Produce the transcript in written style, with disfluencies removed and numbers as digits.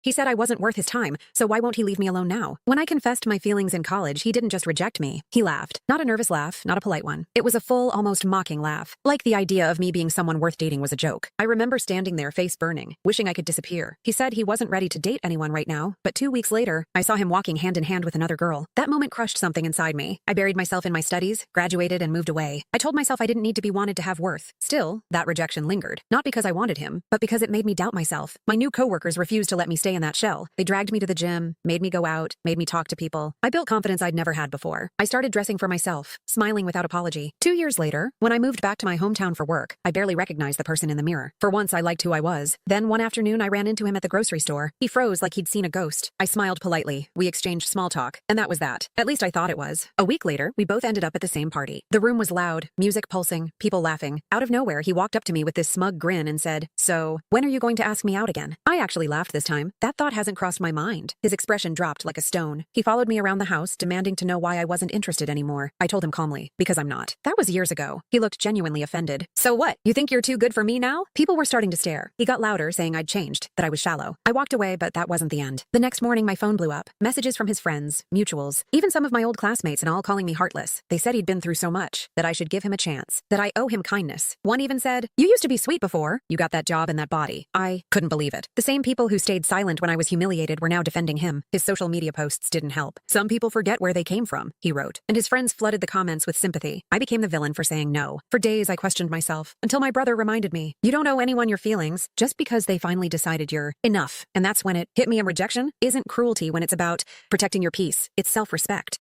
He said I wasn't worth his time, so why won't he leave me alone now? When I confessed my feelings in college, he didn't just reject me. He laughed. Not a nervous laugh, not a polite one. It was a full, almost mocking laugh. Like the idea of me being someone worth dating was a joke. I remember standing there, face burning, wishing I could disappear. He said he wasn't ready to date anyone right now, but 2 weeks later, I saw him walking hand in hand with another girl. That moment crushed something inside me. I buried myself in my studies, graduated, and moved away. I told myself I didn't need to be wanted to have worth. Still, that rejection lingered. Not because I wanted him, but because it made me doubt myself. My new coworkers refused to let me stay in that shell. They dragged me to the gym, made me go out, made me talk to people. I built confidence I'd never had before. I started dressing for myself, smiling without apology. 2 years later, when I moved back to my hometown for work, I barely recognized the person in the mirror. For once, I liked who I was. Then one afternoon, I ran into him at the grocery store. He froze like he'd seen a ghost. I smiled politely. We exchanged small talk, and that was that. At least I thought it was. A week later, we both ended up at the same party. The room was loud, music pulsing, people laughing. Out of nowhere, he walked up to me with this smug grin and said, "So, when are you going to ask me out again?" I actually laughed this time. That thought hasn't crossed my mind. His expression dropped like a stone. He followed me around the house, demanding to know why I wasn't interested anymore. I told him calmly, because I'm not. That was years ago. He looked genuinely offended. "So what? You think you're too good for me now?" People were starting to stare. He got louder, saying I'd changed, that I was shallow. I walked away, but that wasn't the end. The next morning, my phone blew up. Messages from his friends, mutuals, even some of my old classmates and all calling me heartless. They said he'd been through so much, that I should give him a chance, that I owe him kindness. One even said, "You used to be sweet before. You got that job and that body." I couldn't believe it. The same people who stayed silent when I was humiliated were now defending him. His social media posts didn't help. "Some people forget where they came from," he wrote, and his friends flooded the comments with sympathy. I became the villain for saying no. For days, I questioned myself, until my brother reminded me, "You don't owe anyone your feelings just because they finally decided you're enough." And that's when it hit me. A rejection isn't cruelty when it's about protecting your peace. It's self-respect.